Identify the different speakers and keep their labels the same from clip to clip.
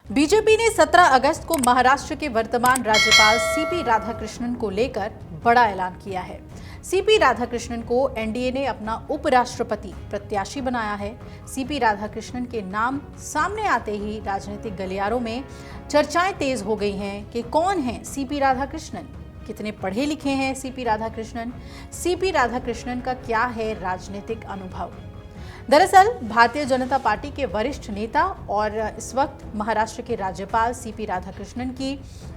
Speaker 1: BJP ने 17 अगस्त को महाराष्ट्र के वर्तमान राज्यपाल सीपी राधाकृष्णन को लेकर बड़ा ऐलान किया है। सीपी राधाकृष्णन को एनडीए ने अपना उपराष्ट्रपति प्रत्याशी बनाया है। सीपी राधाकृष्णन के नाम सामने आते ही राजनीतिक गलियारों में चर्चाएं तेज हो गई हैं कि कौन है सीपी राधाकृष्णन, कितने पढ़े लिखे हैं सीपी राधाकृष्णन, सीपी राधाकृष्णन का क्या है राजनीतिक अनुभव। दरअसल भारतीय जनता पार्टी के वरिष्ठ नेता और इस वक्त महाराष्ट्र के राज्यपाल सीपी राधाकृष्णन की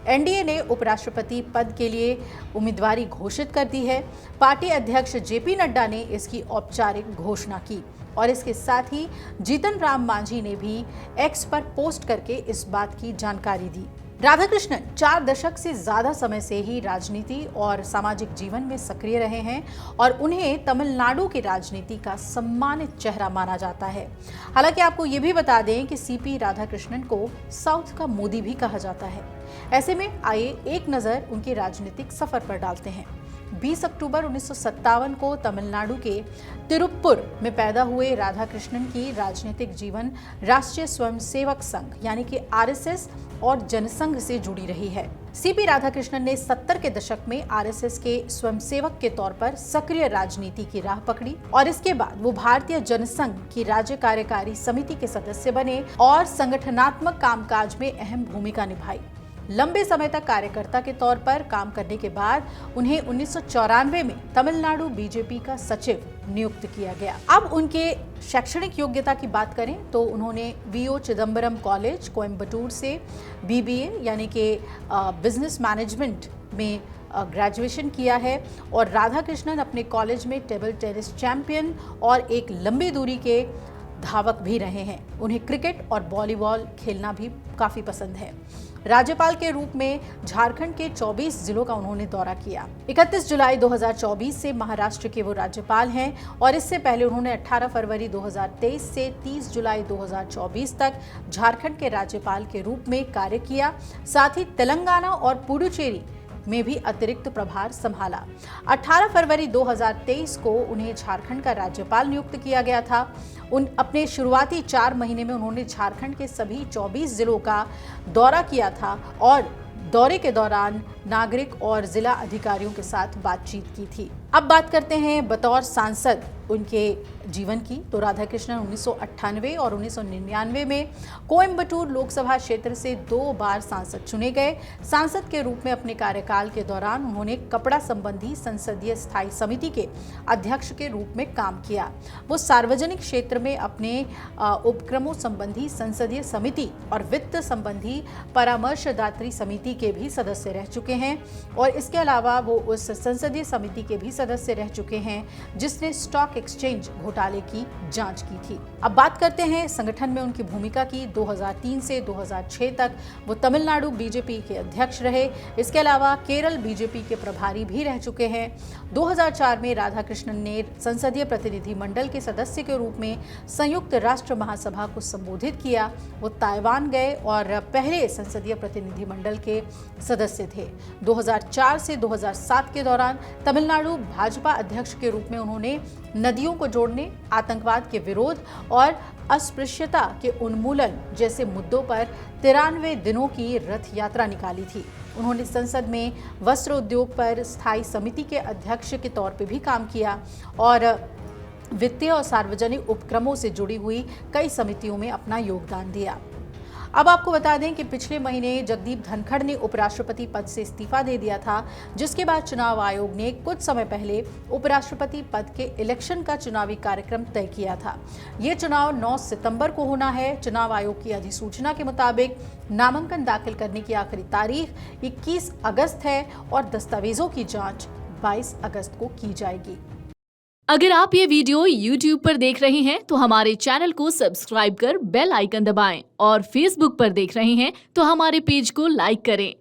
Speaker 1: एनडीए ने उपराष्ट्रपति पद के लिए उम्मीदवारी घोषित कर दी है। पार्टी अध्यक्ष जेपी नड्डा ने इसकी औपचारिक घोषणा की और इसके साथ ही जीतन राम मांझी ने भी एक्स पर पोस्ट करके इस बात की जानकारी दी। राधाकृष्णन 4 दशक से ज्यादा समय से ही राजनीति और सामाजिक जीवन में सक्रिय रहे हैं और उन्हें तमिलनाडु की राजनीति का सम्मानित चेहरा माना जाता है। हालांकि आपको ये भी बता दें कि सीपी राधाकृष्णन को साउथ का मोदी भी कहा जाता है। ऐसे में आइए एक नजर उनके राजनीतिक सफर पर डालते हैं। 20 अक्टूबर 1957 को तमिलनाडु के तिरुप्पुर में पैदा हुए राधाकृष्णन की राजनीतिक जीवन राष्ट्रीय स्वयंसेवक संघ यानी कि आरएसएस और जनसंघ से जुड़ी रही है। सीपी राधाकृष्णन ने 70 के दशक में आरएसएस के स्वयंसेवक के तौर पर सक्रिय राजनीति की राह पकड़ी और इसके बाद वो भारतीय जनसंघ की राज्य कार्यकारी समिति के सदस्य बने और संगठनात्मक कामकाज में अहम भूमिका निभाई। लंबे समय तक कार्यकर्ता के तौर पर काम करने के बाद उन्हें 1994 में तमिलनाडु बीजेपी का सचिव नियुक्त किया गया। अब उनके शैक्षणिक योग्यता की बात करें तो उन्होंने वीओ चिदम्बरम कॉलेज कोयम्बटूर से बीबीए यानी कि बिजनेस मैनेजमेंट में ग्रेजुएशन किया है और राधाकृष्णन अपने कॉलेज में टेबल टेनिस चैंपियन और एक लंबी दूरी के धावक भी रहे हैं। उन्हें क्रिकेट और वॉलीबॉल खेलना भी काफी पसंद है। राज्यपाल के रूप में झारखंड के 24 जिलों का उन्होंने दौरा किया। 31 जुलाई 2024 से महाराष्ट्र के वो राज्यपाल हैं और इससे पहले उन्होंने 18 फरवरी 2023 से 30 जुलाई 2024 तक झारखंड के राज्यपाल के रूप में कार्य किया। साथ ही तेलंगाना और पुडुचेरी में भी अतिरिक्त प्रभार संभाला। 18 फरवरी 2023 को उन्हें झारखंड का राज्यपाल नियुक्त किया गया था। अपने शुरुआती 4 महीने में उन्होंने झारखंड के सभी 24 जिलों का दौरा किया था और दौरे के दौरान नागरिक और जिला अधिकारियों के साथ बातचीत की थी। अब बात करते हैं बतौर सांसद उनके जीवन की। तो राधाकृष्णन 1998 और 1999 में कोयम्बटूर लोकसभा क्षेत्र से 2 बार सांसद चुने गए। सांसद के रूप में अपने कार्यकाल के दौरान उन्होंने कपड़ा संबंधी संसदीय स्थायी समिति के अध्यक्ष के रूप में काम किया। वो सार्वजनिक क्षेत्र में अपने उपक्रमों संबंधी संसदीय समिति और वित्त संबंधी परामर्शदात्री समिति के भी सदस्य रह चुके हैं और इसके अलावा वो उस संसदीय समिति के भी सदस्य रह चुके हैं जिसने स्टॉक एक्सचेंज घोटाले की जांच की थी। अब बात करते हैं संगठन में उनकी भूमिका की। 2003 से 2006 तक वो तमिलनाडु बीजेपी के अध्यक्ष रहे। इसके अलावा केरल बीजेपी के प्रभारी भी रह चुके हैं। 2004 में राधाकृष्णन ने संसदीय प्रतिनिधि मंडल के सदस्य के रूप में संयुक्त राष्ट्र महासभा को संबोधित किया। वो ताइवान गए और पहले संसदीय प्रतिनिधि मंडल के सदस्य थे। 2004 से 2007 के दौरान तमिलनाडु भाजपा अध्यक्ष के रूप में उन्होंने नदियों को जोड़ने, आतंकवाद के विरोध और अस्पृश्यता के उन्मूलन जैसे मुद्दों पर 93 दिनों की रथ यात्रा निकाली थी। उन्होंने संसद में वस्त्र उद्योग पर स्थायी समिति के अध्यक्ष के तौर पर भी काम किया और वित्तीय और सार्वजनिक उपक्रमों से जुड़ी हुई कई समितियों में अपना योगदान दिया। अब आपको बता दें कि पिछले महीने जगदीप धनखड़ ने उपराष्ट्रपति पद से इस्तीफा दे दिया था, जिसके बाद चुनाव आयोग ने कुछ समय पहले उपराष्ट्रपति पद के इलेक्शन का चुनावी कार्यक्रम तय किया था। ये चुनाव 9 सितंबर को होना है। चुनाव आयोग की अधिसूचना के मुताबिक नामांकन दाखिल करने की आखिरी तारीख 21 अगस्त है और दस्तावेजों की जाँच 22 अगस्त को की जाएगी।
Speaker 2: अगर आप ये वीडियो YouTube पर देख रहे हैं तो हमारे चैनल को सब्सक्राइब कर बेल आइकन दबाएं और Facebook पर देख रहे हैं तो हमारे पेज को लाइक करें।